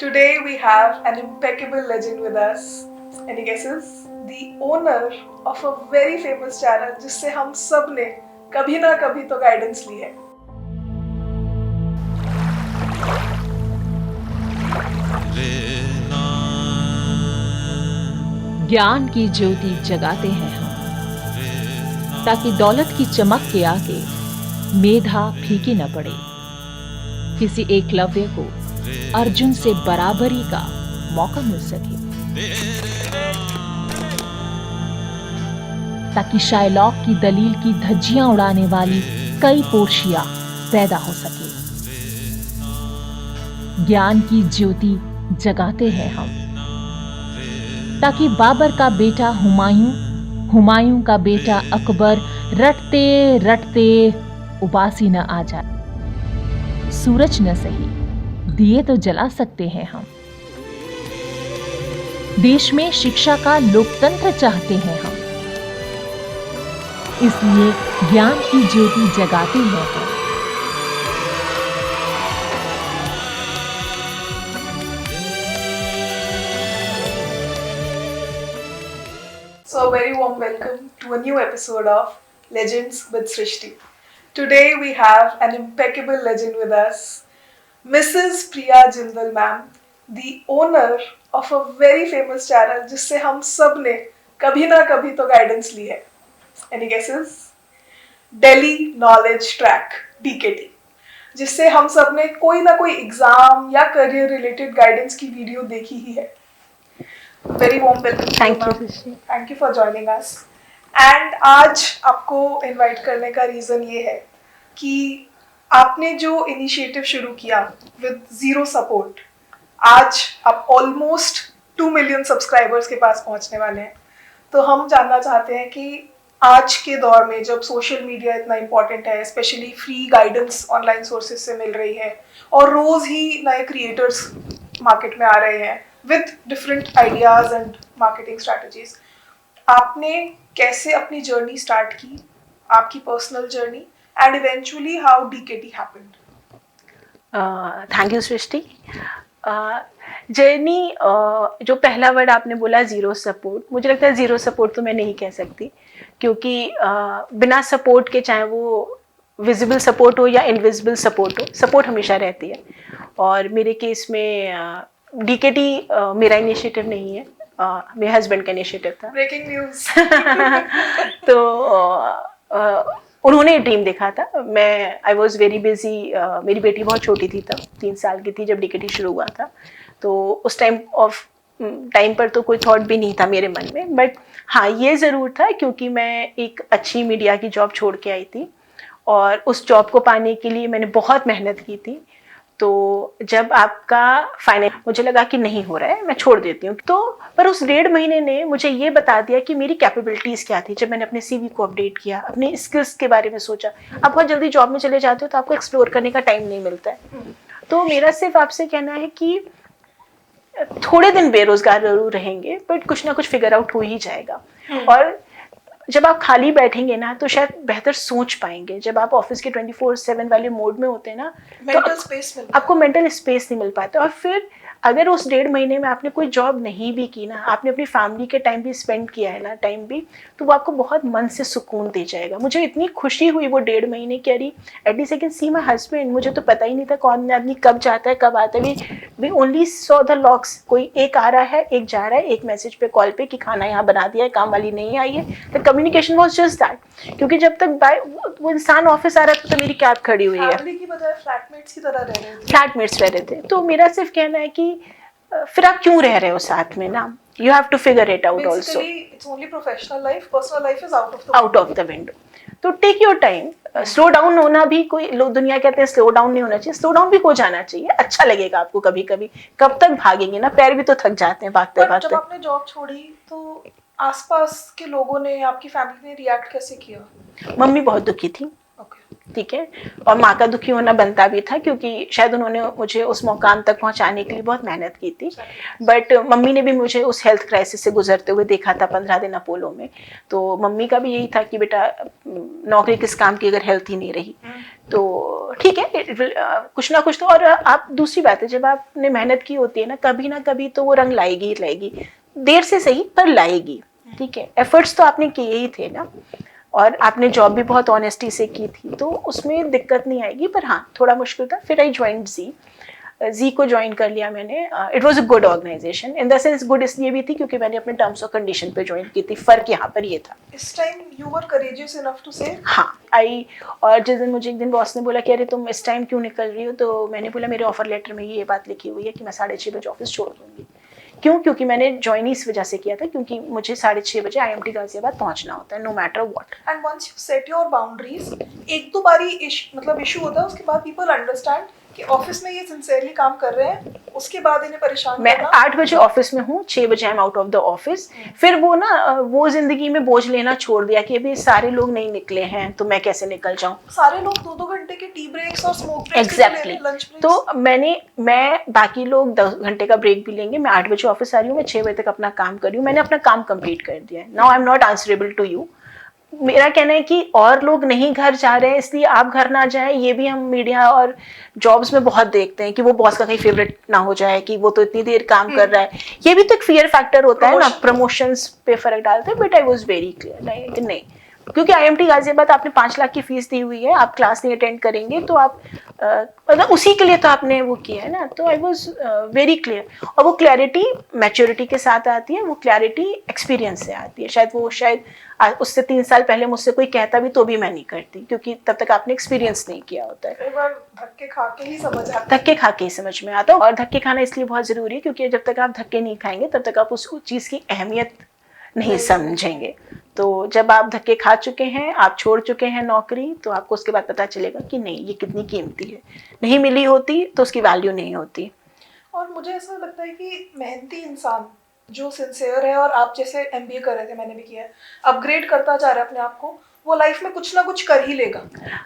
Today we have an impeccable legend with us. Any guesses? The owner of a very famous channel जिससे हम सब ने कभी ना कभी तो गाइडेंस ली है. ज्ञान की ज्योति जगाते हैं हम, ताकि दौलत की चमक के आगे मेधा फीकी न पड़े. किसी एकलव्य को अर्जुन से बराबरी का मौका मिल सके, ताकि शायलॉक की दलील की धज्जियां उड़ाने वाली कई पोर्शिया पैदा हो सके. ज्ञान की ज्योति जगाते हैं हम, ताकि बाबर का बेटा हुमायूं, हुमायूं का बेटा अकबर रटते रटते उबासी न आ जाए. सूरज न सही, दिए तो जला सकते हैं हम. देश में शिक्षा का लोकतंत्र चाहते हैं हम, इसलिए ज्ञान की ज्योति जगाते हैं हम. So a very warm welcome to a new episode of Legends with Srishti. Today we have an impeccable legend with us, Mrs. Priya Jindal ma'am, the owner of a very famous channel जिससे हम सब ने कभी ना कभी तो guidance ली है. Any guesses? Delhi Knowledge Track DKT, जिससे हम सब ने कोई ना कोई एग्जाम या करियर रिलेटेड गाइडेंस की वीडियो देखी ही है. Very warm welcome. Thank you, Srishti. Thank you for joining us. And आज आपको इनवाइट करने का रीज़न ये है कि आपने जो इनिशिएटिव शुरू किया विद ज़ीरो सपोर्ट, आज आप ऑलमोस्ट 2 मिलियन सब्सक्राइबर्स के पास पहुंचने वाले हैं. तो हम जानना चाहते हैं कि आज के दौर में जब सोशल मीडिया इतना इम्पॉर्टेंट है, specially free guidance online sources से मिल रही है और रोज़ ही नए क्रिएटर्स मार्केट में आ रहे हैं with different ideas and marketing strategies, आपने कैसे अपनी जर्नी स्टार्ट की, आपकी personal journey, and eventually how DKT happened? Thank you Srishti. Journey, जो पहला वर्ड आपने बोला ज़ीरो सपोर्ट, मुझे लगता है ज़ीरो सपोर्ट तो मैं नहीं कह सकती, क्योंकि बिना सपोर्ट के, चाहे वो विजिबल सपोर्ट हो या इनविजिबल सपोर्ट हो, सपोर्ट हमेशा रहती है. और मेरे केस में डीकेटी मेरा इनिशिएटिव नहीं है, मेरे हस्बैंड का इनिशिएटिव था. Breaking news. तो उन्होंने ड्रीम देखा था. I was very busy. मेरी बेटी बहुत छोटी थी तब, 3 साल की थी जब डीकेटी शुरू हुआ था. तो उस टाइम पर तो कोई थॉट भी नहीं था मेरे मन में. बट हाँ, ये ज़रूर था, क्योंकि मैं एक अच्छी मीडिया की जॉब छोड़ के आई थी और उस जॉब को पाने के लिए मैंने बहुत मेहनत की थी. तो जब आपका फाइनल, मुझे लगा कि नहीं हो रहा है, मैं छोड़ देती हूँ. तो पर उस 1.5 महीने ने मुझे ये बता दिया कि मेरी कैपेबिलिटीज़ क्या थी. जब मैंने अपने सीवी को अपडेट किया, अपने स्किल्स के बारे में सोचा. आप बहुत जल्दी जॉब में चले जाते हो तो आपको एक्सप्लोर करने का टाइम नहीं मिलता है. तो मेरा सिर्फ आपसे कहना है कि थोड़े दिन बेरोजगार जरूर रहेंगे, बट कुछ ना कुछ फिगर आउट हो ही जाएगा. और जब आप खाली बैठेंगे ना, तो शायद बेहतर सोच पाएंगे. जब आप ऑफिस के 24/7 वाले मोड में होते हैं ना, तो आपको मेंटल स्पेस नहीं मिल पाता. और फिर अगर उस 1.5 महीने में आपने कोई जॉब नहीं भी की ना, आपने अपनी फैमिली के टाइम भी स्पेंड किया है ना, टाइम भी, तो वो आपको बहुत मन से सुकून दे जाएगा. मुझे इतनी खुशी हुई वो 1.5 महीने की. अरे at least I can see my husband. मुझे तो पता ही नहीं था कौन आदमी कब जाता है कब आता है. We only saw the locks. कोई एक आ रहा है, एक जा रहा है, एक मैसेज पे, कॉल पे कि खाना यहाँ बना दिया है, काम वाली नहीं आई है. The communication was just that. क्योंकि जब तक वो इंसान ऑफिस आ रहा था तो मेरी कैब खड़ी हुई है. फ्लैटमेट्स की तरह रह रहे थे. फ्लैटमेट्स रह रहे थे. तो मेरा सिर्फ कहना है कि फिर आप क्यों रह रहे हो साथ में ना. You have to figure it out also. It's only professional life, personal life is out of the window. तो take your time. Slow down होना भी, कोई लोग दुनिया कहते हैं स्लो डाउन नहीं होना चाहिए. स्लो डाउन भी हो जाना चाहिए. अच्छा लगेगा आपको कभी कभी. कब तक भागेंगे ना, पैर भी तो थक जाते हैं भागते भागते. जब आपने जॉब छोड़ी तो आसपास के लोगों ने, आपकी फैमिली ने रिएक्ट कैसे किया? मम्मी बहुत दुखी थी. ठीक है, और माँ का दुखी होना बनता भी था क्योंकि शायद उन्होंने मुझे उस मुकाम तक पहुंचाने के लिए बहुत मेहनत की थी। बट मम्मी ने भी मुझे उस हेल्थ क्राइसिस से गुजरते हुए देखा था 15 दिन अपोलो में। तो मम्मी का भी यही था कि बेटा नौकरी किस काम की अगर हेल्थ ही नहीं रही तो ठीक है, कुछ ना कुछ तो। और आप दूसरी बात है, जब आपने मेहनत की होती है ना कभी तो वो रंग लाएगी ही लाएगी, देर से सही पर लाएगी। ठीक है, एफर्ट्स तो आपने किए ही थे ना, और आपने जॉब भी बहुत ऑनेस्टी से की थी, तो उसमें दिक्कत नहीं आएगी। पर हाँ, थोड़ा मुश्किल था। फिर आई ज्वाइन जी को ज्वाइन कर लिया मैंने। It was a good organisation, in the sense good इसलिए भी थी क्योंकि मैंने अपने टर्म्स और कंडीशन पे ज्वाइन की थी। फर्क यहाँ पर ये था। इस time you were courageous enough to say हाँ आई। और जिस दिन मुझे एक दिन बॉस ने बोला कि अरे तुम इस टाइम क्यों निकल रही हो, तो मैंने बोला मेरे ऑफर लेटर में ये बात लिखी हुई है कि मैं 6:30 बजे ऑफिस छोड़ दूंगी। क्यों? क्योंकि मैंने ज्वाइन इस वजह से किया था क्योंकि मुझे 6:30 बजे IMT गाजियाबाद पहुंचना होता है, no matter what. And once you set your boundaries, एक दो बारी मतलब इशू होता है, उसके बाद पीपल अंडरस्टैंड कि ऑफिस में ये सिंसियरली काम कर रहे हैं, उसके बाद इन्हें परेशान मैं करना। 8 बजे ऑफिस में हूँ, 6 बजे I am out of the office. फिर वो ना वो जिंदगी में बोझ लेना छोड़ दिया कि अभी सारे लोग नहीं निकले हैं तो मैं कैसे निकल जाऊँ। सारे लोग 2-2 घंटे के टी ब्रेक्स और smoke breaks exactly lunch breaks. तो मैं बाकी लोग 10 घंटे का ब्रेक भी लेंगे, मैं 8 बजे ऑफिस आ रही हूँ, मैं 6 बजे तक अपना काम कर रही हूँ, मैंने अपना काम कंप्लीट कर दिया है। Now I am not answerable to you. मेरा कहना है कि और लोग नहीं घर जा रहे हैं इसलिए आप घर ना जाएं। ये भी हम मीडिया और जॉब्स में बहुत देखते हैं कि वो बॉस का कहीं फेवरेट ना हो जाए, कि वो तो इतनी देर काम कर रहा है। ये भी तो एक फियर फैक्टर होता है ना, प्रमोशंस पे फर्क डालते हैं। But I was very clear कि नहीं, क्योंकि IMT गाजियाबाद आपने 5 लाख की फीस दी हुई है, आप क्लास नहीं अटेंड करेंगे तो आप मतलब उसी के लिए तो आपने वो किया है ना। तो आई वाज वेरी क्लियर। और वो क्लैरिटी मैच्योरिटी के साथ आती है, वो क्लैरिटी एक्सपीरियंस से आती है। शायद उससे 3 साल पहले मुझसे कोई कहता भी तो भी मैं नहीं करती, क्योंकि तब तक आपने एक्सपीरियंस नहीं किया होता है। कई बार धक्के खा के ही समझ आता है। धक्के खा के ही समझ में आता है। और धक्के खाना इसलिए बहुत जरूरी है क्योंकि जब तक आप धक्के नहीं खाएंगे तब तक आप उस चीज की अहमियत नहीं समझेंगे। तो जब आप धक्के खा चुके हैं, आप छोड़ चुके हैं नौकरी, तो आपको उसके बाद पता चलेगा कि नहीं ये कितनी कीमती है। नहीं मिली होती तो उसकी वैल्यू नहीं होती। और मुझे ऐसा लगता है कि मेहनती इंसान जो सिंसियर है, और आप जैसे MBA कर रहे थे, मैंने भी किया है, अपग्रेड करता जा रहा है अपने आप को, वो लाइफ में कुछ ना कुछ कर ही लेगा।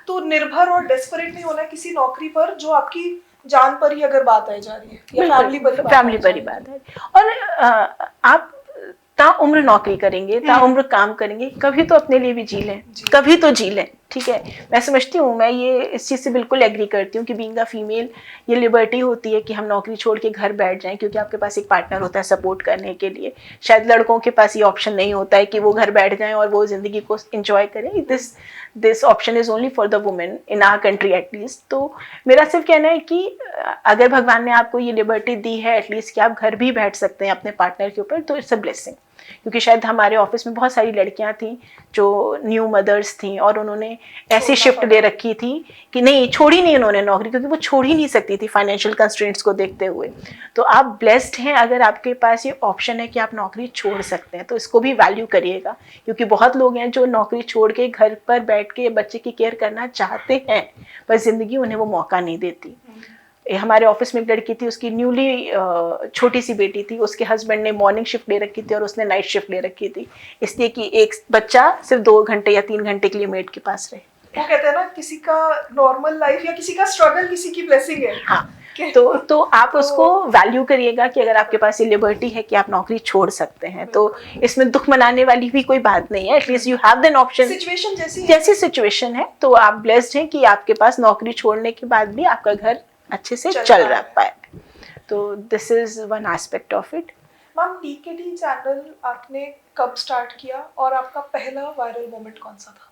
तो निर्भर और डेस्परेट नहीं होना है किसी नौकरी पर जो आपकी जान पर ही अगर बात आ जा रही है, या फैमिली पर ही बात है। और आप ताउम्र नौकरी करेंगे, ताउम्र काम करेंगे, कभी तो अपने लिए भी जी लें, कभी तो जी लें। ठीक है, मैं समझती हूँ, मैं ये इस चीज़ से बिल्कुल एग्री करती हूँ कि बीइंग अ फीमेल ये लिबर्टी होती है कि हम नौकरी छोड़ के घर बैठ जाएं, क्योंकि आपके पास एक पार्टनर होता है सपोर्ट करने के लिए। शायद लड़कों के पास ये ऑप्शन नहीं होता है कि वो घर बैठ जाएं और वो ज़िंदगी को इंजॉय करें। This option is only for the women in our country at least. तो मेरा सिर्फ कहना है कि अगर भगवान ने आपको ये लिबर्टी दी है एटलीस्ट कि आप घर भी बैठ सकते हैं अपने पार्टनर के ऊपर, तो इट्स अ ब्लेसिंग। क्योंकि शायद हमारे ऑफिस में बहुत सारी लड़कियां थी जो न्यू मदर्स थी और उन्होंने ऐसी शिफ्ट ले रखी थी कि नहीं, छोड़ी नहीं उन्होंने नौकरी, क्योंकि वो छोड़ ही नहीं सकती थी फाइनेंशियल कंस्ट्रेंट्स को देखते हुए। तो आप ब्लेस्ड हैं अगर आपके पास ये ऑप्शन है कि आप नौकरी छोड़ सकते हैं, तो इसको भी वैल्यू करिएगा। क्योंकि बहुत लोग हैं जो नौकरी छोड़ के घर पर बैठ के बच्चे की केयर करना चाहते हैं, पर जिंदगी उन्हें वो मौका नहीं देती। हमारे ऑफिस में एक लड़की थी, उसकी न्यूली छोटी सी बेटी थी, उसके हस्बैंड ने मॉर्निंग शिफ्ट ले रखी थी और उसने नाइट शिफ्ट ले रखी थी, इसलिए कि एक बच्चा सिर्फ 2 घंटे या 3 घंटे के लिए मेड के पास रहे। वो कहते हैं ना, किसी का नॉर्मल लाइफ या किसी का स्ट्रगल किसी की ब्लेसिंग है। हाँ, तो आप उसको वैल्यू करिएगा कि अगर आपके पास ये लिबर्टी है कि आप नौकरी छोड़ सकते हैं, तो इसमें दुख मनाने वाली भी कोई बात नहीं है। At least you have an option. Situation जैसी सिचुएशन है, तो आप ब्लेस्ड हैं कि आपके पास नौकरी छोड़ने के बाद भी आपका घर अच्छे से चल रहा पाए। तो this is one aspect of it. Ma'am, DKT channel आपने कब स्टार्ट किया और आपका पहला वायरल मोमेंट कौन सा था?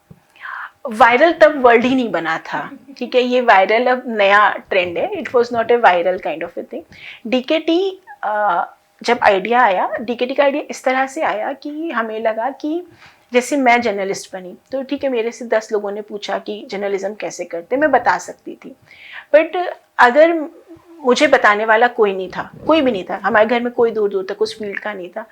वायरल तब वर्ड ही नहीं बना था, ठीक है, ये वायरल अब नया ट्रेंड है। It was not a viral kind of a thing. DKT जब आइडिया आया, DKT का आइडिया इस तरह से आया कि हमें लगा कि जैसे मैं जर्नलिस्ट बनी, तो ठीक है, मेरे से 10 लोगों ने पूछा कि जर्नलिज्म कैसे करते, मैं बता सकती थी। बट अगर मुझे बताने वाला कोई नहीं था, कोई भी नहीं था, हमारे घर में कोई दूर दूर तक उस फील्ड का नहीं था,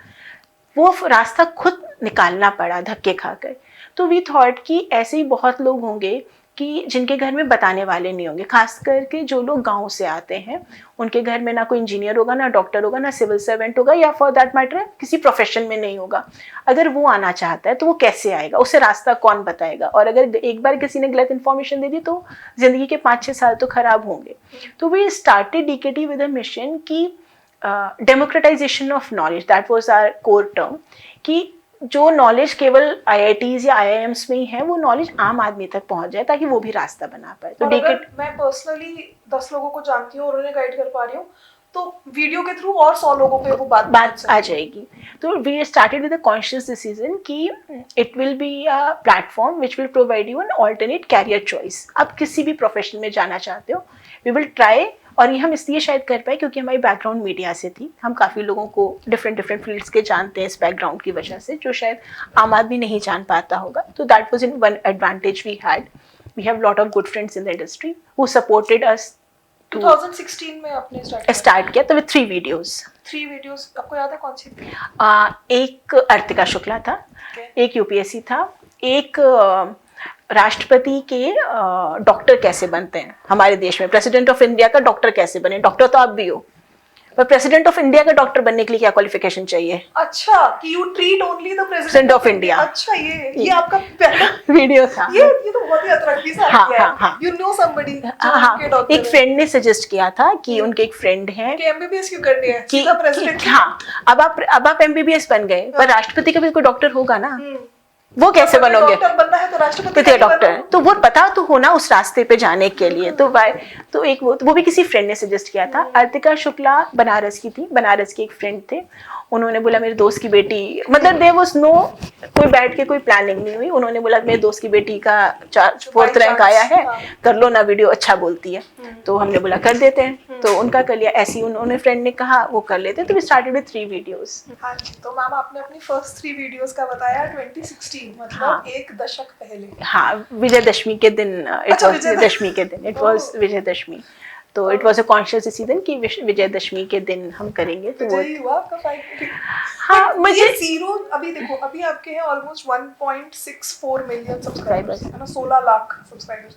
वो रास्ता खुद निकालना पड़ा धक्के खाकर। तो वी थॉट कि ऐसे ही बहुत लोग होंगे कि जिनके घर में बताने वाले नहीं होंगे, खास करके जो लोग गांव से आते हैं, उनके घर में ना कोई इंजीनियर होगा, ना डॉक्टर होगा, ना सिविल सर्वेंट होगा, या फॉर दैट मैटर किसी प्रोफेशन में नहीं होगा। अगर वो आना चाहता है तो वो कैसे आएगा, उसे रास्ता कौन बताएगा? और अगर एक बार किसी ने गलत इन्फॉर्मेशन दे दी तो जिंदगी के 5-6 साल तो खराब होंगे। तो we started DKT with a mission की democratisation of knowledge, that was our core term, कि जो नॉलेज केवल IITs या IIMs में ही है, वो नॉलेज आम आदमी तक पहुंच जाए ताकि वो भी रास्ता बना पाए। तो अगर मैं पर्सनली 10 लोगों को जानती हूँ और उन्हें गाइड कर पा रही हूँ, तो वीडियो के थ्रू और 100 लोगों पे वो बात आ जाएगी। तो we started with a conscious decision कि it will be a platform which will provide you an alternate career choice. आप किसी भी प्रोफेशन में जाना चाहते हो, वी विल ट्राई। और ये हम इसलिए शायद कर पाए क्योंकि हमारी बैकग्राउंड मीडिया से थी। हम काफ़ी लोगों को डिफरेंट फील्ड्स के जानते हैं इस बैकग्राउंड की वजह से, जो शायद आम आदमी नहीं जान पाता होगा। तो that was in one advantage we had. We have lot of good friends in the industry who supported us. 2016 में आपने स्टार्ट किया तो विद 3 वीडियोस। 3 वीडियोस आपको याद है कौन सी थी? एक अर्तिका शुक्ला था, एक UPSC था, एक राष्ट्रपति के डॉक्टर कैसे बनते हैं हमारे देश में, प्रेसिडेंट ऑफ इंडिया का डॉक्टर कैसे बने। डॉक्टर तो आप भी हो, पर प्रेसिडेंट ऑफ इंडिया का डॉक्टर बनने के लिए क्या क्वालिफिकेशन चाहिए? अच्छा, कि you treat only the president of India. अच्छा, ये आपका पहला वीडियो था। ये तो बहुत ही अतरंगी सा है। You know somebody? हाँ, एक फ्रेंड ने सजेस्ट किया था कि उनके एक फ्रेंड हैं कि MBBS क्यों करनी है, सीधा प्रेसिडेंट। हाँ, अब आप MBBS बन गए, पर राष्ट्रपति का भी कोई डॉक्टर होगा ना, वो कैसे बनोगे? डॉक्टर बनना है तो राष्ट्रपति का डॉक्टर, तो वो पता तो होना उस रास्ते पे जाने के लिए। तो एक वो भी किसी फ्रेंड ने सजेस्ट किया था। अर्तिका शुक्ला बनारस की थी, बनारस के एक फ्रेंड थे, उन्होंने बोला मेरे दोस्त की बेटी, मतलब देयर वाज नो कोई बैठ के कोई प्लानिंग नहीं हुई। उन्होंने बोला मेरे दोस्त की बेटी का 4th रैंक आया है, कर लो ना वीडियो, अच्छा बोलती है। तो हमने बोला कर देते हैं, तो उनका कर लिया। ऐसे ही उन्होंने फ्रेंड ने कहा वो कर लेते हैं, तो वी स्टार्टेड विद 3 वीडियोस। हाँ जी, तो मैम आपने अपनी फर्स्ट 3 वीडियोस का बताया 2016, मतलब एक दशक पहले। हाँ, विजयदशमी के दिन, इट वाज विजयदशमी के दिन, इट वाज विजयदशमी। तो it was a conscious decision कि विजयदशमी के दिन हम करेंगे। तो वो हुआ आपका फाइनली। हाँ, मुझे जीरो, अभी देखो अभी आपके हैं ऑलमोस्ट 1.64 मिलियन सब्सक्राइबर्स, है ना, 16 लाख सब्सक्राइबर्स।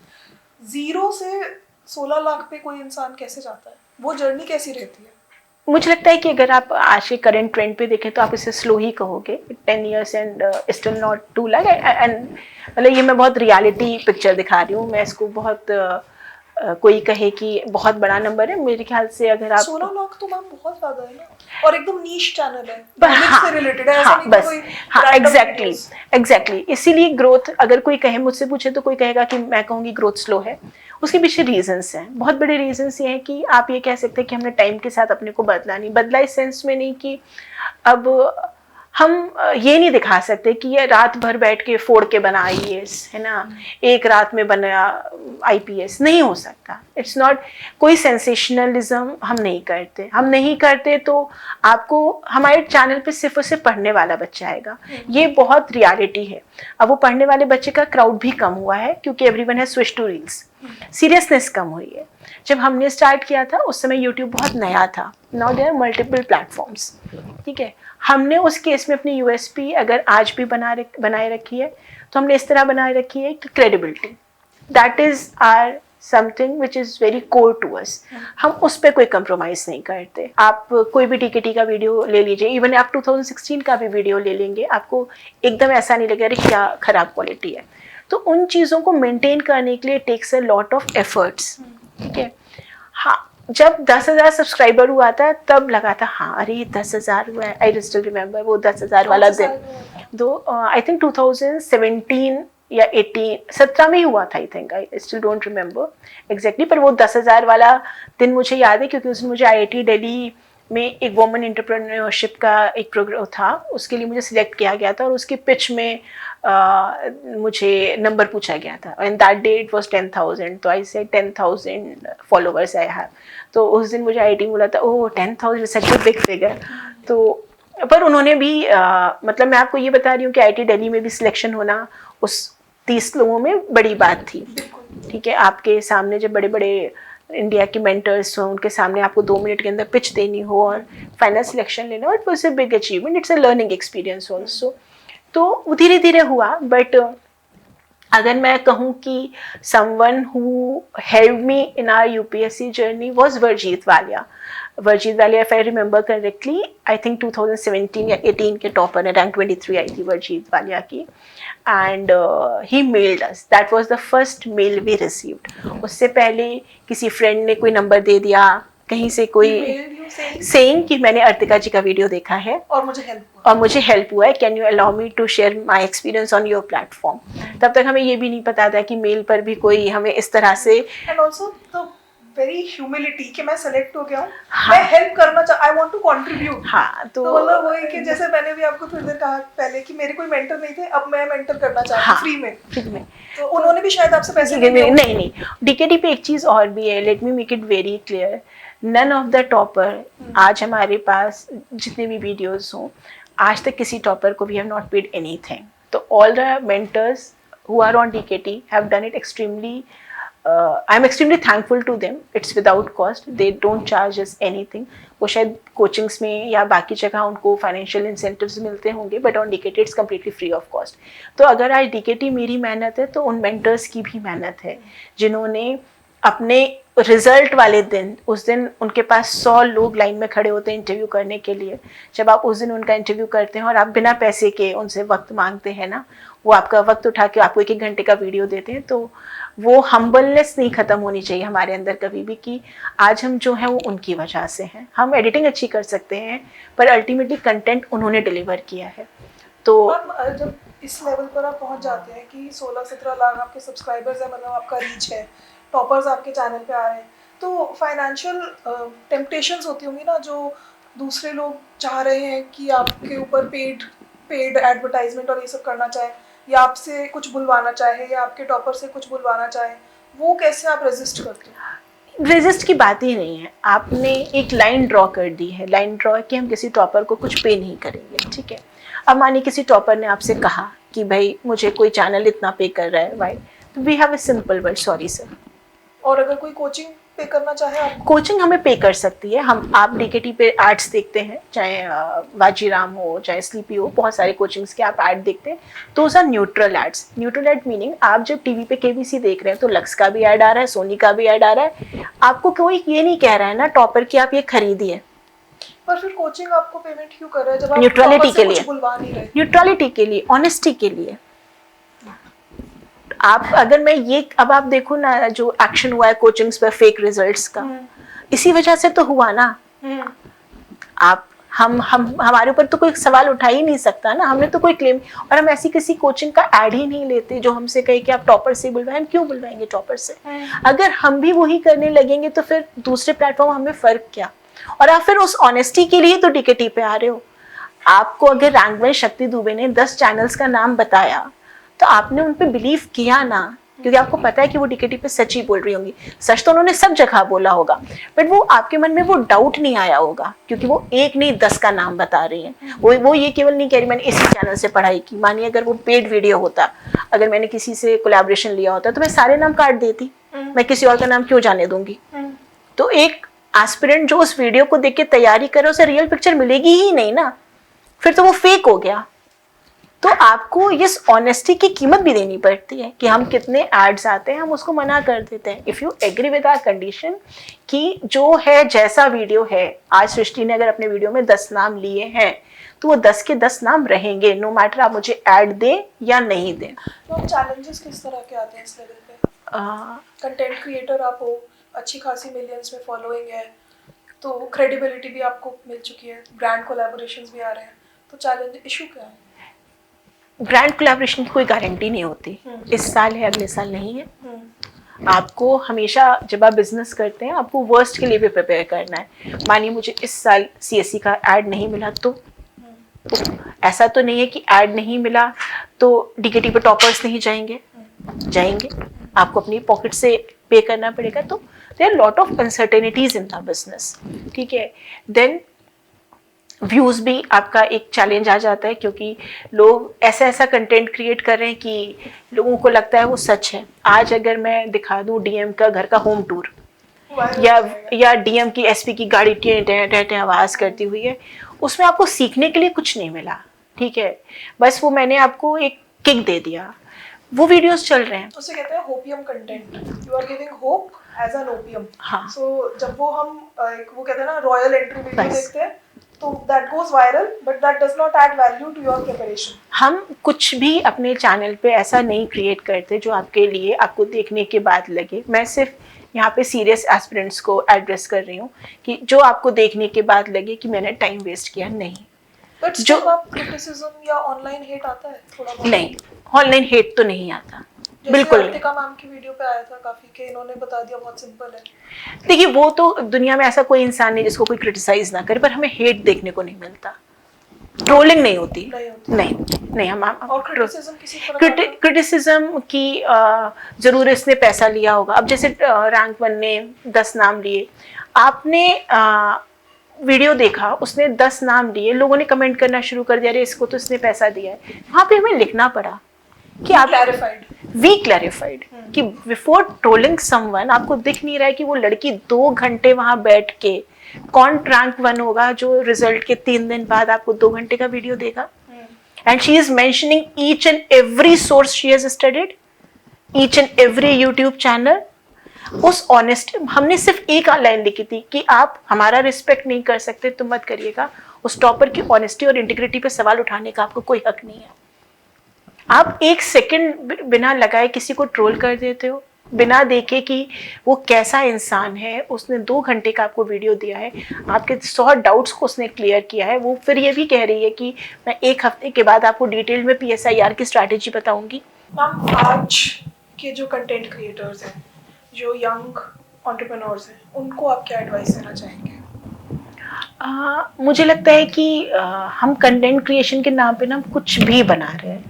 जीरो से 16 लाख पे कोई इंसान कैसे जाता है? वो जर्नी कैसी रहती है? मुझे लगता है कि अगर आप आज के करंट ट्रेंड पे देखें तो आप इसे स्लो ही कहोगे। 10 years and still not 2 lakh. And मतलब ये मैं बहुत रियलिटी पिक्चर दिखा रही हूँ, मैं इसको बहुत कोई कहे कि बहुत बड़ा नंबर है, मेरे ख्याल से अगर आप 16 लाख तो मैम बहुत ज्यादा है ना, और एकदम नीश चैनल है, हाँ, से रिलेटेड है, ऐसा हाँ, नहीं बस कोई हाँ, एग्जैक्टली। इसीलिए ग्रोथ, अगर कोई कहे, मुझसे पूछे तो कोई कहेगा कि मैं कहूँगी ग्रोथ स्लो है। उसके पीछे रीजंस हैं, बहुत बड़े रीजंस ये हैं कि आप ये कह सकते हैं कि हमने टाइम के साथ अपने को बदला इस सेंस में नहीं कि अब हम ये नहीं दिखा सकते कि ये रात भर बैठ के फोड़ के बना IAS, है ना, एक रात में बना IPS, नहीं हो सकता। इट्स नॉट, कोई सेंसेशनलिज्म हम नहीं करते तो आपको हमारे चैनल पे सिर्फ और सिर्फ पढ़ने वाला बच्चा आएगा, ये बहुत रियलिटी है। अब वो पढ़ने वाले बच्चे का क्राउड भी कम हुआ है क्योंकि everyone has switch to reels, seriousness कम हुई है। जब हमने स्टार्ट किया था उस समय यूट्यूब बहुत नया था, now there are multiple platforms, ठीक है। हमने उस केस में अपनी USP अगर आज भी बनाए रखी है तो हमने इस तरह बनाए रखी है कि credibility, that is our something which is very core to us. हम उस पर कोई कंप्रोमाइज़ नहीं करते। आप कोई भी DKT का वीडियो ले लीजिए, इवन आप 2016 का भी वीडियो ले लेंगे, आपको एकदम ऐसा नहीं लगेगा अरे क्या ख़राब क्वालिटी है। तो उन चीज़ों को मेंटेन करने के लिए takes a lot of efforts, ठीक है। हाँ, जब 10,000 सब्सक्राइबर हुआ था तब लगा था हाँ अरे 10,000 हुआ है। आई स्टिल रिमेंबर वो 10,000 वाला दिन, आई थिंक 2017 या 17 में ही हुआ था, I think, I still don't remember exactly, पर वो 10,000 वाला दिन मुझे याद है क्योंकि उस दिन मुझे IIT दिल्ली में एक वुमेन एंटरप्रेन्योरशिप का एक प्रोग्राम था, उसके लिए मुझे सिलेक्ट किया गया था और उसकी पिच में मुझे नंबर पूछा गया था and that day it was 10,000, तो I said 10,000 followers I have. तो उस दिन मुझे IIT बोला था ओह 10,000 सच अ बिग फिगर। तो पर उन्होंने भी मतलब मैं आपको ये बता रही हूँ कि IIT दिल्ली में भी सिलेक्शन होना उस 30 लोगों में बड़ी बात थी, ठीक है। आपके सामने जब बड़े बड़े इंडिया के मेंटर्स हो, उनके सामने आपको 2 मिनट के अंदर पिच देनी हो और फाइनल सिलेक्शन लेना हो, it was a big achievement, it's a learning experience also. तो धीरे धीरे हुआ, बट अगर मैं कहूँ कि someone who helped me in our UPSC journey was Varjeet Walia. वर्जीत Walia, if I remember correctly, I think 2017 या 18 के टॉपर ने, रैंक 23 आई थी वर्जीत वालिया की, and he mailed us. That was the first mail we received. उससे पहले किसी फ्रेंड ने कोई नंबर दे दिया कहीं से, कोई सेइंग कि मैंने अर्तिका जी का वीडियो देखा है और मुझे हेल्प हुआ है, can you allow me to share my experience on your platform. तब तक हमें ये भी नहीं पता था कि मेल पर भी कोई हमें इस तरह से, and also the very humility कि मैं सेलेक्ट हो गया हूँ, मैं हेल्प करना आई वांट टू कंट्रीब्यूट. हाँ, तो मतलब वही कि जैसे मैंने भी आपको थोड़ी देर कहा पहले कि मेरे कोई मेंटर नहीं थे, अब मैं मेंटर करना चाहती हूँ फ्री में. तो उन्होंने भी शायद आपसे पैसे नहीं. डीकेटी पे एक चीज और भी है, let me make it very clear. None of the topper, आज हमारे पास जितने भी वीडियोस हों, आज तक किसी टॉपर को we have not paid anything. तो all the mentors who are on DKT have done it extremely. I am extremely thankful to them. It's without cost, they don't charge us anything. वो शायद coachings में या बाकी जगह उनको financial incentives मिलते होंगे, but on DKT it's completely free of cost. तो अगर आज डीकेटी मेरी मेहनत है, तो उन मेंटर्स की भी मेहनत है, जिन्होंने अपने रिजल्ट वाले दिन, उस दिन उनके पास 100 लोग लाइन में खड़े होते हैं इंटरव्यू करने के लिए. जब आप उस दिन उनका इंटरव्यू करते हैं और आप बिना पैसे के उनसे वक्त मांगते हैं ना, वो आपका वक्त उठा के आपको 1-1 घंटे का वीडियो देते हैं, तो वो हम्बलनेस नहीं ख़त्म होनी चाहिए हमारे अंदर कभी भी कि आज हम जो हैं वो उनकी वजह से हैं. हम एडिटिंग अच्छी कर सकते हैं, पर अल्टीमेटली कंटेंट उन्होंने डिलीवर किया है. तो जब इस लेवल पर आप पहुंच जाते हैं कि 16-17 लाख आपके सब्सक्राइबर्स हैं, मतलब आपका रीच है, टॉपर्स आपके चैनल पे आ रहे हैं, तो फाइनेंशियल टेम्पटेशंस होती होंगी ना, जो दूसरे लोग चाह रहे हैं कि आपके ऊपर पेड एडवर्टाइजमेंट और ये सब करना चाहे, या आपसे कुछ बुलवाना चाहे, या आपके टॉपर से कुछ बुलवाना चाहे, वो कैसे आप रेजिस्ट करते हैं? रेजिस्ट की बात ही नहीं है. आपने एक लाइन ड्रॉ कर दी है. लाइन ड्रॉ है कि हम किसी टॉपर को कुछ पे नहीं करेंगे, ठीक है. अब मानिए किसी टॉपर ने आपसे कहा कि भाई मुझे कोई चैनल इतना पे कर रहा है, वाई? तो we have a simple word, sorry sir. और अगर कोई कोचिंग पे करना चाहे आप, कोचिंग हमें पे कर सकती है. हम आप डीकेटी पे एड्स देखते हैं, चाहे वाजीराम हो, चाहे स्लीपी हो, बहुत सारे कोचिंग्स के आप ऐड देखते हैं. Those are neutral ads. Neutral ad meaning आप जब टीवी पे केबीसी देख रहे हैं तो लक्स का भी ऐड आ रहा है, सोनी का भी ऐड आ रहा है. आपको कोई ये नहीं कह रहा है ना टॉपर की आप ये खरीदिए. पर फिर कोचिंग आपको पेमेंट क्यों कर रहा है जब आप न्यूट्रलिटी के लिए, न्यूट्रलिटी के लिए, ऑनेस्टी के लिए. आप अगर मैं ये, अब आप देखो ना जो एक्शन हुआ है कोचिंग्स पर फेक रिजल्ट्स का, इसी वजह से तो हुआ ना. आप हम हमारे ऊपर तो कोई सवाल उठा ही नहीं सकता ना, हमने तो कोई क्लेम, और हम ऐसी किसी कोचिंग का ऐड ही नहीं लेते जो हमसे कहे कि आप टॉपर से बुलवाएं. हम क्यों बुलवाएंगे टॉपर से? अगर हम भी वही करने लगेंगे तो फिर दूसरे प्लेटफॉर्म हमें फर्क क्या? और आप फिर उस ऑनेस्टी के लिए तो डीकेटी पे आ रहे हो. आपको अगर रैंक में शक्ति दुबे ने 10 चैनल्स का नाम बताया तो आपने उन पे बिलीव किया ना, क्योंकि आपको पता है कि वो डीकेटी पे सच ही बोल रही होंगी. सच तो उन्होंने सब जगह बोला होगा, बट वो आपके मन में वो डाउट नहीं आया होगा, क्योंकि वो 1 नहीं 10 का नाम बता रही है. वो ये केवल नहीं कह रही मैंने इसी चैनल से पढ़ाई की. मानिए अगर वो पेड वीडियो होता, अगर मैंने किसी से कोलैबोरेशन लिया होता, तो मैं सारे नाम काट देती. मैं किसी और का नाम क्यों जाने दूंगी? तो एक एस्पिरेंट जो उस वीडियो को देख के तैयारी करे, उसे रियल पिक्चर मिलेगी ही नहीं ना, फिर तो वो फेक हो गया. तो आपको इस ऑनेस्टी की कीमत भी देनी पड़ती है कि हम कितने एड्स आते हैं हम उसको मना कर देते हैं. If you agree with our condition कि जो है जैसा वीडियो है, आज सृष्टि ने अगर अपने वीडियो में 10 नाम लिए हैं तो वो 10 के 10 नाम रहेंगे, नो मैटर आप मुझे ऐड दें या नहीं दें. तो चैलेंजेस किस तरह के आते हैं इस लेवल पे? कंटेंट क्रिएटर आप हो, अच्छी खासी मिलियंस में फॉलोइंग है, तो क्रेडिबिलिटी भी आपको मिल चुकी है, ब्रांड कोलैबोरेशंस भी आ रहे हैं, तो चैलेंज इशू क्या है? ब्रांड कोलैबोरेशन की कोई गारंटी नहीं होती. इस साल है, अगले साल नहीं है. आपको हमेशा जब आप बिजनेस करते हैं आपको वर्स्ट के लिए भी प्रिपेयर करना है. मानिए मुझे इस साल सीएससी का ऐड नहीं मिला, तो ऐसा तो नहीं है कि ऐड नहीं मिला तो डीकेटी पे टॉपर्स नहीं जाएंगे. आपको अपनी पॉकेट से पे करना पड़ेगा. तो there are lot of uncertainties in the business, ठीक है. देन व्यूज़ भी आपका एक चैलेंज आ जाता है, क्योंकि लोग ऐसा कंटेंट क्रिएट कर रहे हैं कि लोगों को लगता है वो सच है. आज अगर मैं दिखा दूं डीएम का घर का होम टूर, या डीएम की एसपी की गाड़ी टें आवाज़ करती हुई है, उसमें आपको सीखने के लिए कुछ नहीं मिला, ठीक है. बस वो मैंने आपको एक किक दे दिया. वो वीडियोस चल रहे हैं। उसे कहते हैं hopium content, you are giving hope as an opium. हाँ। सो जब वो हम वो कहते हैं ना रॉयल एंट्री वीडियो बस। देखते हैं तो that goes viral, but that does not add value to your preparation. हम कुछ भी अपने चैनल पे ऐसा नहीं क्रिएट करते जो आपके लिए आपको देखने के बाद लगे। मैं सिर्फ यहाँ पे सीरियस एस्पिरेंट्स को एड्रेस कर रही हूँ कि जो आपको देखने के बाद लगे कि मैंने टाइम वेस्ट किया, नहीं। बट जो आप क्रिटिसिज्म या ऑनलाइन हेट आता है थोड़ा बहुत? नहीं, ऑनलाइन हेट तो नहीं आता, बिल्कुल नहीं। अर्तिका मैम की वीडियो पे आया था काफी कि इन्होंने बता दिया बहुत सिंपल है। देखिए वो तो दुनिया में ऐसा कोई इंसान नहीं जिसको कोई क्रिटिसाइज ना करे, पर हमें हेट देखने को नहीं मिलता, ट्रोलिंग नहीं होती। नहीं हम और क्रिटिसिज्म किसी तरह का? क्रिटिसिज्म की जरूर इसने पैसा लिया होगा। अब जैसे रैंक 1 ने 10 नाम लिए, आपने वीडियो देखा, उसने 10 नाम लिए, लोगों ने कमेंट करना शुरू कर दिया, अरे इसको तो इसने पैसा दिया है। वहां पे हमें लिखना पड़ा कि आप वी क्लैरिफाइड कि बिफोर ट्रोलिंग समवन, आपको दिख नहीं रहा है कि वो लड़की 2 घंटे वहां बैठ के, कौन रैंक 1 होगा जो रिजल्ट के 3 दिन बाद आपको 2 घंटे का वीडियो देगा? And she is mentioning each and every source she has studied, each and every YouTube channel. उस ऑनेस्ट, हमने सिर्फ एक लाइन लिखी थी कि आप हमारा रिस्पेक्ट नहीं कर सकते तो मत करिएगा। उस टॉपर की ऑनेस्टी और इंटीग्रिटी पे सवाल उठाने का आपको कोई हक नहीं है। आप 1 सेकंड बिना लगाए किसी को ट्रोल कर देते हो, बिना देखे कि वो कैसा इंसान है। उसने 2 घंटे का आपको वीडियो दिया है, आपके 100 डाउट्स को उसने क्लियर किया है। वो फिर ये भी कह रही है कि मैं 1 हफ्ते के बाद आपको डिटेल में PSIR की स्ट्रैटेजी बताऊंगी। मैम आज के जो कंटेंट क्रिएटर्स हैं, जो यंग एंटरप्रेन्योर्स हैं, उनको आप क्या एडवाइस देना चाहेंगे? मुझे लगता है कि हम कंटेंट क्रिएशन के नाम पे ना कुछ भी बना रहे हैं।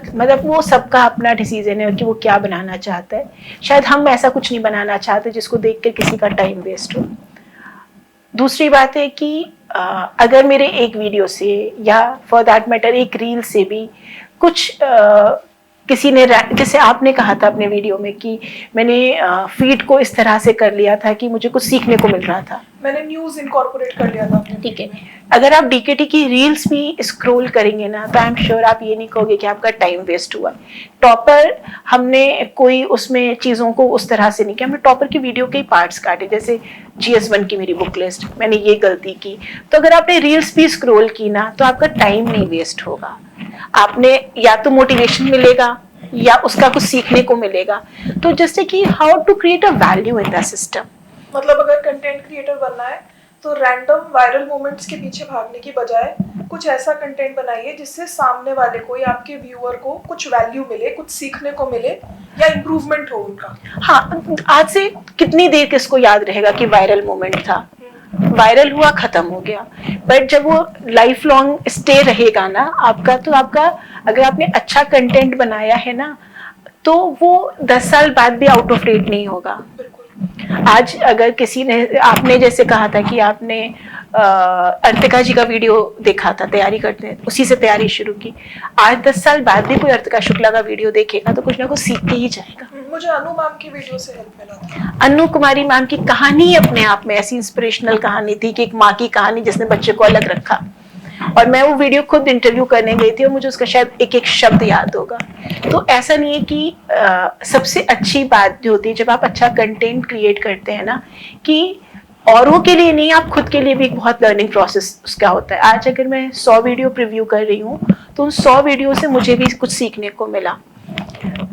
मतलब वो सबका अपना डिसीजन है कि वो क्या बनाना चाहता है। शायद हम ऐसा कुछ नहीं बनाना चाहते जिसको देख कर किसी का टाइम वेस्ट हो। दूसरी बात है कि अगर मेरे एक वीडियो से या फॉर दैट मैटर एक रील से भी कुछ किसी ने, जैसे आपने कहा था अपने वीडियो में कि मैंने फीड को इस तरह से कर लिया था कि मुझे कुछ सीखने को मिल रहा था, मैंने न्यूज़ इनकॉर्पोरेट कर लिया था। ठीक है, अगर आप DKT की रील्स भी स्क्रॉल करेंगे ना तो आई एम श्योर आप ये नहीं कहोगे कि आपका टाइम वेस्ट हुआ। टॉपर हमने कोई उसमें चीज़ों को उस तरह से नहीं किया, हमने टॉपर की वीडियो के ही पार्ट्स काटे। जैसे GS1 की मेरी बुक लिस्ट, मैंने ये गलती की। तो अगर आपने रील्स भी स्क्रॉल की ना तो आपका टाइम नहीं वेस्ट होगा, आपने या तो मोटिवेशन मिलेगा या उसका कुछ सीखने को मिलेगा। तो जैसे कि how to create a value in the system. मतलब अगर कंटेंट क्रिएटर बनना है तो रैंडम वायरल मोमेंट्स के पीछे भागने की बजाय कुछ ऐसा कंटेंट बनाइए जिससे सामने वाले को या आपके व्यूअर को कुछ वैल्यू मिले, कुछ सीखने को मिले या इम्प्रूवमेंट हो उनका। हाँ, आज से कितनी देर किसको याद रहेगा कि वायरल मोमेंट था, वायरल हुआ खत्म हो गया। बट जब वो लाइफ लॉन्ग स्टे रहेगा ना आपका, तो आपका अगर आपने अच्छा कंटेंट बनाया है ना तो वो 10 साल बाद भी आउट ऑफ डेट नहीं होगा। आज अगर किसी ने, आपने जैसे कहा था कि आपने अर्तिका जी का वीडियो देखा था तैयारी करते हैं, उसी से तैयारी शुरू की। आज 10 साल बाद भी कोई अर्तिका शुक्ला का वीडियो देखेगा तो कुछ ना कुछ सीख के ही जाएगा। मुझे अनु मैम की वीडियो से हेल्प मिला था। अनु कुमारी मैम की कहानी अपने आप में ऐसी इंस्पिरेशनल कहानी थी कि एक माँ की कहानी जिसने बच्चे को अलग रखा। और मैं वो वीडियो खुद इंटरव्यू करने गई थी और मुझे उसका शायद एक एक शब्द याद होगा। तो ऐसा नहीं है कि सबसे अच्छी बात जो होती है जब आप अच्छा कंटेंट क्रिएट करते हैं ना, कि औरों के लिए नहीं, आप खुद के लिए भी एक बहुत लर्निंग प्रोसेस उसका होता है। आज अगर मैं 100 वीडियो प्रीव्यू कर रही हूँ तो उन 100 वीडियो से मुझे भी कुछ सीखने को मिला।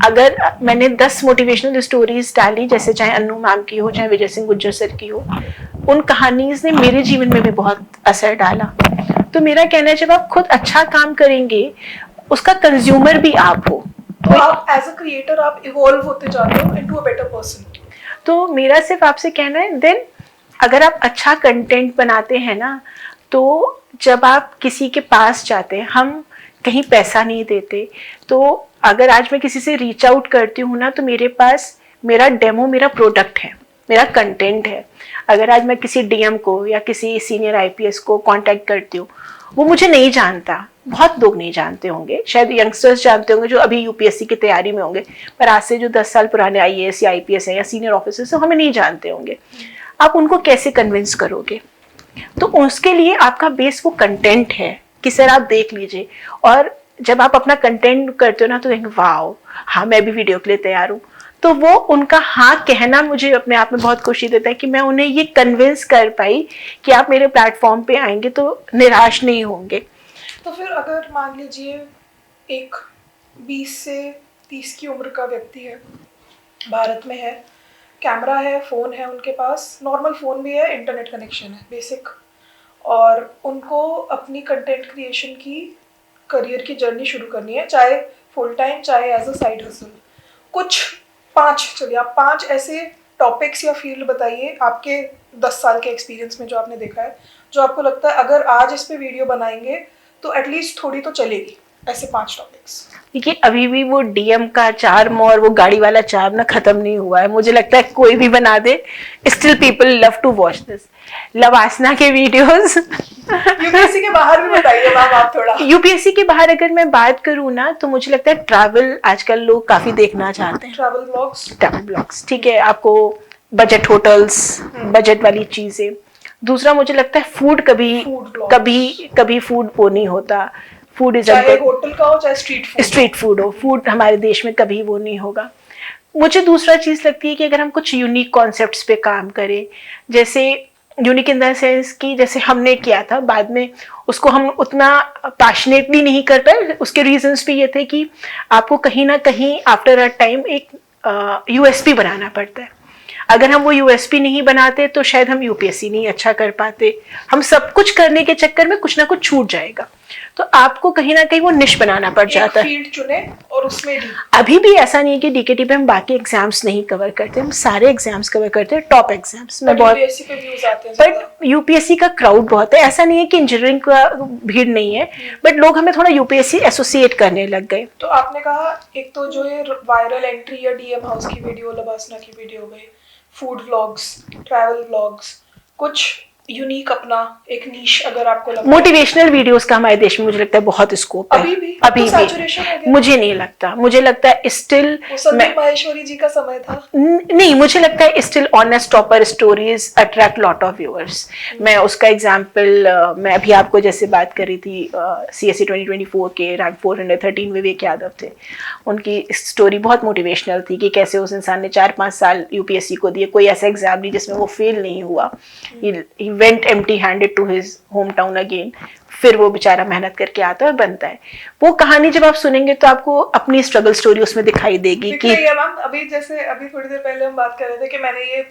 अगर मैंने 10 मोटिवेशनल स्टोरीज डाली, जैसे चाहे अन्नू मैम की हो, चाहे विजय सिंह गुज्जर सर की हो, उन कहानीज ने मेरे जीवन में भी बहुत असर डाला। तो मेरा कहना है जब आप खुद अच्छा काम करेंगे उसका कंज्यूमर भी आप हो, तो आप एज अ क्रिएटर आप इवॉल्व होते जाते हो इनटू अ बेटर पर्सन। तो मेरा सिर्फ आपसे कहना है, देन अगर आप अच्छा कंटेंट बनाते हैं ना, तो जब आप किसी के पास जाते हैं, हम कहीं पैसा नहीं देते, तो अगर आज मैं किसी से रीच आउट करती हूँ ना, तो मेरे पास मेरा डेमो, मेरा प्रोडक्ट है, मेरा कंटेंट है। अगर आज मैं किसी DM को या किसी सीनियर IPS को कांटेक्ट करती हूँ, वो मुझे नहीं जानता, बहुत लोग नहीं जानते होंगे, शायद यंगस्टर्स जानते होंगे जो अभी UPSC की तैयारी में होंगे, पर आज से जो 10 साल पुराने IAS या IPS हैं या सीनियर ऑफिसर्स हैं, हमें नहीं जानते होंगे। आप उनको कैसे कन्विंस करोगे? तो उसके लिए आपका बेस वो कंटेंट है कि सर आप देख लीजिए। और जब आप अपना कंटेंट करते हो ना तो कहेंगे वाओ, हाँ मैं भी वीडियो के लिए तैयार हूँ। तो वो उनका हाँ कहना मुझे अपने आप में बहुत खुशी देता है कि मैं उन्हें ये कन्विंस कर पाई कि आप मेरे प्लेटफॉर्म पे आएंगे तो निराश नहीं होंगे। तो फिर अगर मान लीजिए एक 20 से 30 की उम्र का व्यक्ति है, भारत में है, कैमरा है, फ़ोन है उनके पास, नॉर्मल फ़ोन भी है, इंटरनेट कनेक्शन है बेसिक, और उनको अपनी कंटेंट क्रिएशन की करियर की जर्नी शुरू करनी है, चाहे फुल टाइम चाहे एज अ साइड हसल। कुछ 5, चलिए आप 5 ऐसे टॉपिक्स या फील्ड बताइए आपके 10 साल के एक्सपीरियंस में जो आपने देखा है, जो आपको लगता है अगर आज इस पे वीडियो बनाएंगे तो एटलीस्ट थोड़ी तो चलेगी। ऐसे 5 टॉपिक्स। देखिए अभी भी वो डीएम का चार्म और वो गाड़ी वाला चार्म ना खत्म नहीं हुआ है। मुझे लगता है कोई भी बना दे, still people love to watch this. लवासना के वीडियोस। यूपीएससी के बाहर भी बताइए मैम आप थोड़ा। यूपीएससी के बाहर अगर मैं बात करूँ ना तो मुझे लगता है ट्रैवल आजकल लोग काफी देखना चाहते हैं। ट्रैवल ब्लॉग्स, ठीक है, आपको बजट होटल्स, बजट वाली चीजें। दूसरा मुझे लगता है फूड कभी फूड वो नहीं होता। फूड इज चाहे होटल का हो चाहे स्ट्रीट फूड हो, फूड हमारे देश में कभी वो नहीं होगा। मुझे दूसरा चीज लगती है कि अगर हम कुछ यूनिक कॉन्सेप्ट्स पे काम करें, जैसे यूनिक इन द सेंस कि जैसे हमने किया था, बाद में उसको हम उतना पैशनेटली नहीं कर पाए। उसके रीजंस भी ये थे कि आपको कहीं ना कहीं आफ्टर अ टाइम एक यूएसपी बनाना पड़ता है। अगर हम वो यूएसपी नहीं बनाते तो शायद हम यूपीएससी नहीं अच्छा कर पाते। हम सब कुछ करने के चक्कर में कुछ ना कुछ छूट जाएगा, तो आपको कहीं ना कहीं वो निश बनाना पड़ जाता है। फील्ड चुने और उसमें अभी भी ऐसा नहीं है कि डीकेटी पे हम बाकी एग्जाम्स नहीं कवर करते, हम सारे एग्जाम्स कवर करते हैं, टॉप एग्जाम्स में बहुत। बट यूपीएससी का क्राउड बहुत है। ऐसा नहीं है कि इंजीनियरिंग का भीड़ नहीं है, बट लोग हमें थोड़ा यूपीएससी एसोसिएट करने लग गए। तो आपने कहा एक तो जो ये वायरल एंट्री या डीएम हाउस की वीडियो, लवासना की वीडियो हो गई, फूड व्लॉग्स, ट्रैवल व्लॉग्स, कुछ यूनिक अपना एक नीश अगर आपको लगता है। मोटिवेशनल वीडियोस का हमारे देश में मुझे लगता है बहुत स्कोप है। अभी भी मुझे नहीं लगता। मुझे लगता है स्टिल संदीप माहेश्वरी जी का समय था। नहीं, मुझे लगता है still honest topper stories attract lot of viewers. मैं उसका एग्जांपल मैं अभी आपको जैसे बात कर रही थी सीएससी 2024 के रैंक 413 विवेक यादव थे। उनकी स्टोरी बहुत मोटिवेशनल थी कि कैसे उस इंसान ने 4-5 साल यूपीएससी को दिए, कोई ऐसा एग्जाम नहीं जिसमें वो फेल नहीं हुआ। went empty handed to his hometown again। फिर वो बेचारा मेहनत करके आता है और बनता है। वो कहानी जब आप सुनेंगे तो आपको अपनी स्ट्रगल स्टोरी उसमें दिखाई देगी कि मैम अभी थोड़ी देर पहले हम बात कर रहे थे कि मैंने ये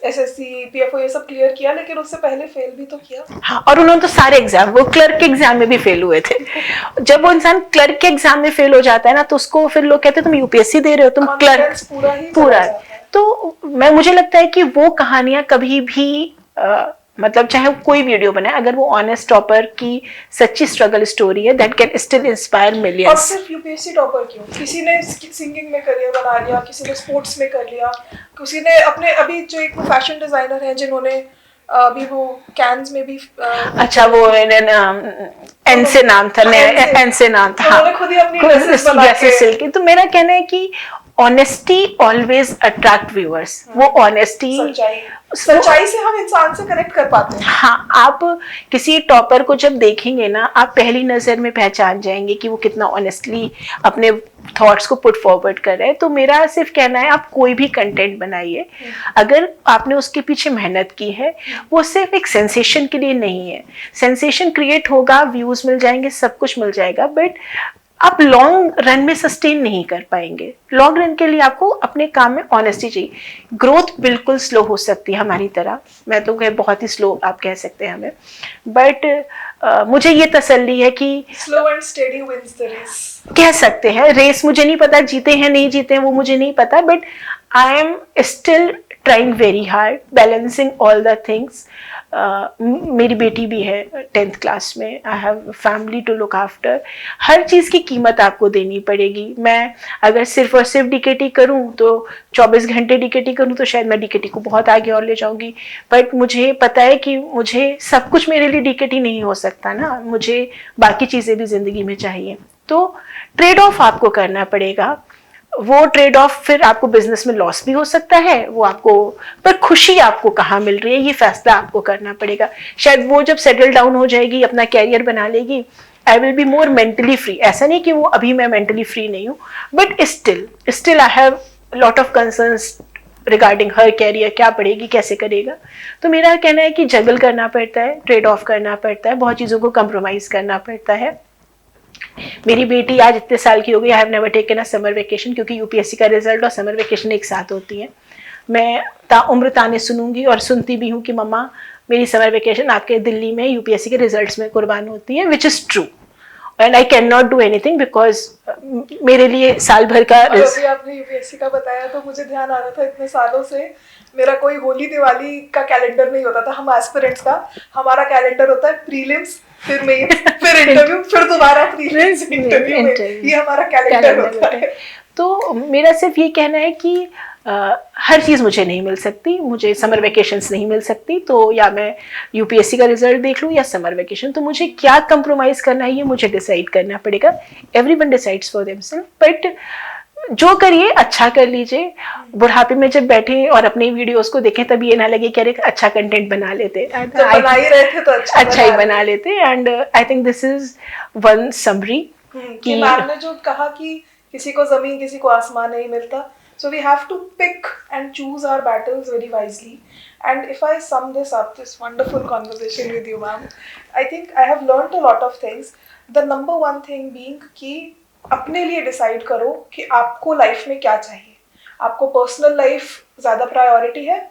एसएससी, पीएफओ ये सब क्लियर किया, लेकिन उससे पहले फेल भी तो किया। हाँ, और उन्होंने तो सारे एग्जाम, वो क्लर्क के एग्जाम में भी फेल हुए थे। जब वो इंसान क्लर्क के एग्जाम में फेल हो जाता है ना तो उसको फिर लोग कहते हैं तुम यूपीएससी दे रहे हो, तुम क्लर्क पूरा। तो मुझे लगता है कि वो कहानियां कभी भी मतलब चाहे कोई वीडियो बनाए, अगर वो ऑनेस्ट टॉपर की सच्ची स्ट्रगल स्टोरी है, that can still inspire millions. और सिर्फ यूपीएससी टॉपर क्यों, किसी ने सिंगिंग में करियर बना लिया, किसी ने स्पोर्ट्स में कर लिया, किसी ने अपने अभी जो एक फैशन डिजाइनर हैं जिन्होंने अभी वो कैन्स में भी अच्छा वो एन से नाम था, एन से नाम था, उन्होंने खुद ही अपनी ड्रेसेस सिल की। तो मेरा कहना है कि ऑनेस्टी ऑलवेज अट्रैक्ट व्यूअर्स। वो ऑनेस्टी, सच्चाई से हम इंसान से कनेक्ट कर पाते हैं। हाँ, आप किसी टॉपर को जब देखेंगे ना, आप पहली नजर में पहचान जाएंगे कि वो कितना ऑनेस्टली अपने थॉट्स को पुट फॉरवर्ड कर रहे हैं। तो मेरा सिर्फ कहना है आप कोई भी कंटेंट बनाइए, अगर आपने उसके पीछे मेहनत की है, वो सिर्फ एक सेंसेशन के लिए नहीं है। सेंसेशन क्रिएट होगा, व्यूज मिल जाएंगे, सब कुछ मिल जाएगा, बट आप लॉन्ग रन में सस्टेन नहीं कर पाएंगे। लॉन्ग रन के लिए आपको अपने काम में ऑनेस्टी चाहिए। ग्रोथ बिल्कुल स्लो हो सकती है हमारी तरह, मैं तो कह बहुत ही स्लो आप कह सकते हैं हमें, बट मुझे ये तसल्ली है कि slow and steady wins the race. कह सकते हैं रेस, मुझे नहीं पता जीते हैं नहीं जीते हैं वो मुझे नहीं पता, but I am still trying very hard, balancing all the things. मेरी बेटी भी है 10th क्लास में, I have family to look after. हर चीज़ की कीमत आपको देनी पड़ेगी। मैं अगर सिर्फ और सिर्फ डीकेटी करूं तो 24 घंटे डीकेटी करूं तो शायद मैं डीकेटी को बहुत आगे और ले जाऊंगी, बट मुझे पता है कि मुझे सब कुछ मेरे लिए डीकेटी नहीं हो सकता ना, मुझे बाकी चीज़ें भी ज़िंदगी में चाहिए। तो ट्रेड ऑफ आपको करना पड़ेगा। वो ट्रेड ऑफ फिर आपको बिजनेस में लॉस भी हो सकता है, वो आपको, पर खुशी आपको कहाँ मिल रही है ये फैसला आपको करना पड़ेगा। शायद वो जब सेटल डाउन हो जाएगी, अपना कैरियर बना लेगी, I will be more mentally free. ऐसा नहीं कि वो अभी मैं मेंटली फ्री नहीं हूँ, but still I have lot of concerns regarding her career. क्या पढ़ेगी, कैसे करेगा. तो मेरा कहना है कि जगल करना पड़ता है, ट्रेड ऑफ करना पड़ता है, बहुत चीज़ों को कंप्रोमाइज़ करना पड़ता है. मेरी बेटी आज इतने साल की हो गई, I have never taken a summer vacation, क्योंकि यूपीएससी का रिजल्ट और समर वेकेशन एक साथ होती है. मैं उम्र ताने सुनूंगी और सुनती भी हूँ कि मम्मा मेरी समर वेकेशन आपके दिल्ली में यूपीएससी के रिजल्ट्स में कुर्बान होती है, which is true. And I can not do anything because मेरे लिए साल भर का. अभी आपने यूपीएससी का बताया तो मुझे ध्यान आ रहा था, इतने सालों से मेरा कोई होली दिवाली का कैलेंडर नहीं होता था. हम एस्पिरेंट्स का हमारा कैलेंडर होता है प्रीलिम्स, फिर मेंस, फिर इंटरव्यू, फिर दोबारा प्रीलिम्स, इंटरव्यू में. ये हमारा कैलेंडर होता है. तो मेरा सिर्फ ये कहना है कि हर चीज़ मुझे नहीं मिल सकती. मुझे समर वेकेशंस नहीं मिल सकती, तो या मैं यूपीएससी का रिजल्ट देख लूँ या समर वेकेशन. तो मुझे क्या कंप्रोमाइज़ करना है ये मुझे डिसाइड करना पड़ेगा. Everyone decides for themselves, but जो करिए अच्छा कर लीजिए. बुढ़ापे में जब बैठे और अपने वीडियोस को देखें तब ये ना लगे कि अरे अच्छा कंटेंट बना लेते. बना ही रहे थे तो अच्छा ही बना लेते. And I think this is one summary कि मैम ने जो कहा कि किसी को जमीन किसी को आसमान नहीं मिलता. So we have to pick and choose our battles very wisely. And if I sum this up, this wonderful conversation with you, ma'am, I think I have learned a lot of things. The number one thing being कि अपने लिए decide करो कि आपको life में क्या चाहिए. आपको personal life ज़्यादा priority है,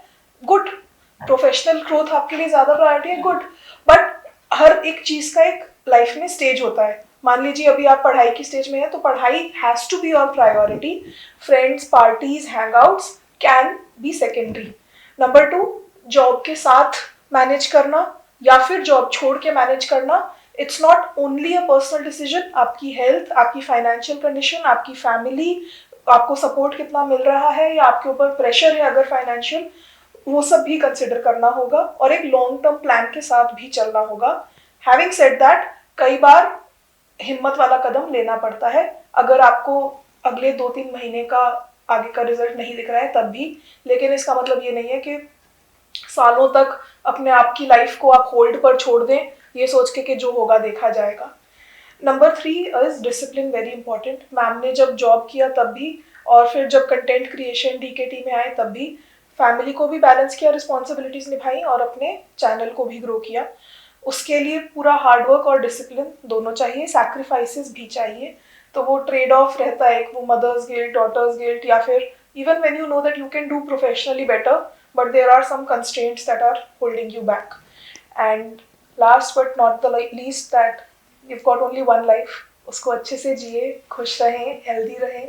good. Professional growth आपके लिए ज़्यादा priority है, good. But हर एक चीज़ का एक life में stage होता है. मान लीजिए अभी आप पढ़ाई की स्टेज में हैं तो पढ़ाई has to be your priority. Friends, parties, hangouts can be secondary. Number 2, job के साथ मैनेज करना या फिर जॉब छोड़ के मैनेज करना. It's not only a personal decision. आपकी हेल्थ, आपकी फाइनेंशियल कंडीशन, आपकी फैमिली, आपको सपोर्ट कितना मिल रहा है या आपके ऊपर प्रेशर है अगर फाइनेंशियल, वो सब भी कंसिडर करना होगा और एक लॉन्ग टर्म प्लान के साथ भी चलना होगा. हैविंग सेड दैट, कई बार हिम्मत वाला कदम लेना पड़ता है. अगर आपको अगले 2-3 महीने का आगे का रिजल्ट नहीं दिख रहा है तब भी, लेकिन इसका मतलब ये नहीं है कि सालों तक अपने आप की लाइफ को आप होल्ड पर छोड़ दें ये सोच के कि जो होगा देखा जाएगा. Number 3 is discipline, very important. Ma'am ने जब जॉब किया तब भी और फिर जब कंटेंट क्रिएशन डीकेटी में आए तब भी फैमिली को भी बैलेंस किया, रिस्पॉन्सिबिलिटीज निभाई और अपने चैनल को भी ग्रो किया. उसके लिए पूरा हार्डवर्क और डिसिप्लिन दोनों चाहिए, सैक्रिफाइसेस भी चाहिए. तो वो ट्रेड ऑफ रहता है, वो मदर्स गिल्ट, डॉटर्स गिल्ट, या फिर even when you know that you can do professionally better but there are some constraints that are holding you back. And last but not the least, that you got only one life. उसको अच्छे से जिए, खुश रहें, healthy रहें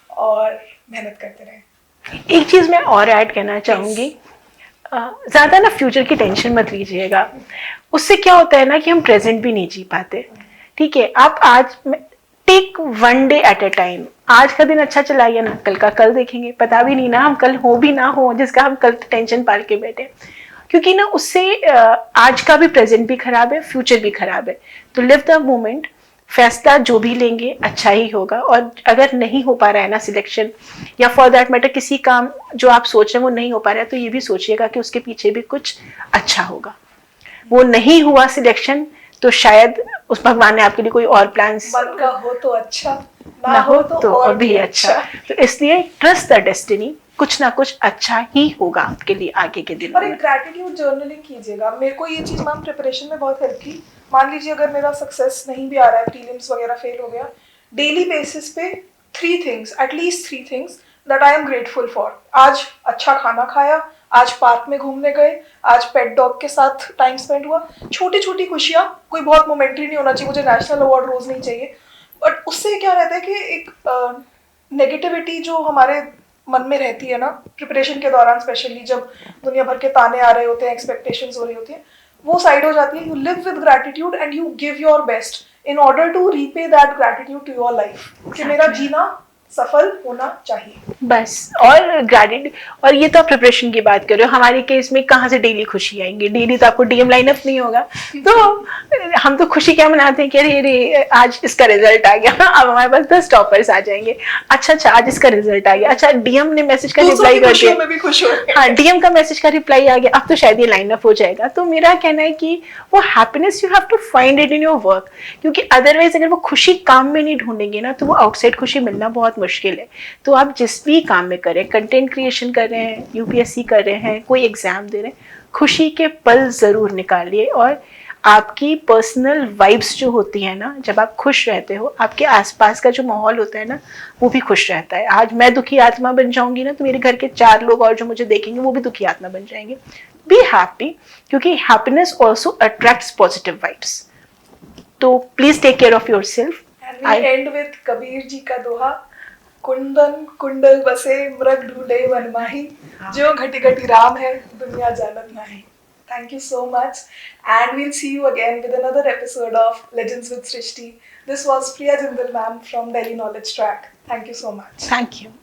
और मेहनत करते रहें. एक चीज़ मैं और ऐड करना चाहूँगी, ज़्यादा ना फ्यूचर की टेंशन मत लीजिएगा. उससे क्या होता है ना कि हम प्रेजेंट भी नहीं जी पाते. ठीक है, आप आज take one day at a time. आज का दिन अच्छा चला या ना, कल का कल देखेंगे. पता भी नहीं ना हम कल हो भी ना हो, जिसका हम कल टेंशन पाल के बैठे. क्योंकि ना उससे आज का भी प्रेजेंट भी खराब है, फ्यूचर भी खराब है. तो लिव द मोमेंट. फैसला जो भी लेंगे अच्छा ही होगा. और अगर नहीं हो पा रहा है ना सिलेक्शन, या फॉर दैट मैटर किसी काम जो आप सोच रहे हैं वो नहीं हो पा रहा है, तो ये भी सोचिएगा कि उसके पीछे भी कुछ अच्छा होगा. वो नहीं हुआ सिलेक्शन तो शायद उस भगवान ने आपके लिए कोई और प्लान्स, मन का हो तो अच्छा, ना हो तो और भी अच्छा. तो इसलिए ट्रस्ट द डेस्टिनी. कुछ ना कुछ अच्छा ही होगा आपके लिए आगे के दिन और में. एक ग्रैटिट्यूड जर्नलिंग कीजिएगा. मेरे को ये चीज़ मैम प्रिपरेशन में बहुत हेल्प की. मान लीजिए अगर मेरा सक्सेस नहीं भी आ रहा है, प्रीलिम्स वगैरह फेल हो गया, डेली बेसिस पे 3 things, at least 3 things that I am grateful for. आज अच्छा खाना खाया, आज पार्क में घूमने गए, आज पेट डॉग के साथ टाइम स्पेंड हुआ. छोटी छोटी खुशियाँ, कोई बहुत मोमेंटरी नहीं होना चाहिए, मुझे नेशनल अवार्ड रोज नहीं चाहिए. बट उससे क्या रहता है कि एक नेगेटिविटी जो हमारे मन में रहती है ना प्रिपरेशन के दौरान, स्पेशली जब दुनिया भर के ताने आ रहे होते हैं, एक्सपेक्टेशंस हो रही होती हैं, वो साइड हो जाती है. You live with gratitude and you give your best in order to repay that gratitude to your life. कि मेरा जीना सफल होना चाहिए। बस। और ग्रेडिट, और ये तो आप प्रिपरेशन की बात कर रहे हो, हमारे केस में कहाँ से डेली खुशी आएंगी? डेली तो आपको डीएम लाइनअप नहीं होगा, तो हम तो खुशी क्या मनाते हैं कि अरे आज इसका रिजल्ट आ गया, अब हमारे पास 10 टॉपर्स आ जाएंगे, अच्छा आज इसका रिजल्ट आ गया, अच्छा डीएम ने मैसेज का रिप्लाई कर दिया, में भी खुश हो गए। हाँ डीएम का मैसेज का रिप्लाई आ गया, अब तो शायद ये लाइनअप हो जाएगा। तो मेरा कहना है कि वो happiness you have to find it in your work, क्योंकि अदरवाइज अगर वो खुशी काम में नहीं ढूंढेंगे ना तो वो आउटसाइड खुशी मिलना बहुत मुश्किल है। तो आप जिस भी काम में करें, कंटेंट क्रिएशन कर रहे हैं, यूपीएससी कर रहे हैं, कोई एग्जाम दे रहे हैं, खुशी के पल जरूर निकालिए। और आपकी पर्सनल वाइब्स जो होती है ना, जब आप खुश रहते हो, आपके आसपास का जो माहौल होता है ना वो भी खुश रहता है। आज मैं दुखी आत्मा बन जाऊंगी ना तो मेरे घर के 4 लोग और जो मुझे देखेंगे वो भी दुखी आत्मा बन जाएंगे। बी हैप्पी, क्योंकि happiness also attracts positive vibes. तो please take care of yourself. And we end with Kabir ji का दोहा, कुंदन कुंडल बसे मृग ढूंढे वन माही, जो घटी घटी राम है दुनिया जानत नाही। Thank you so much, and we'll see you again with another episode of Legends with Srishti. This was Priya Jindal ma'am from Delhi Knowledge Track. Thank you so much. Thank you.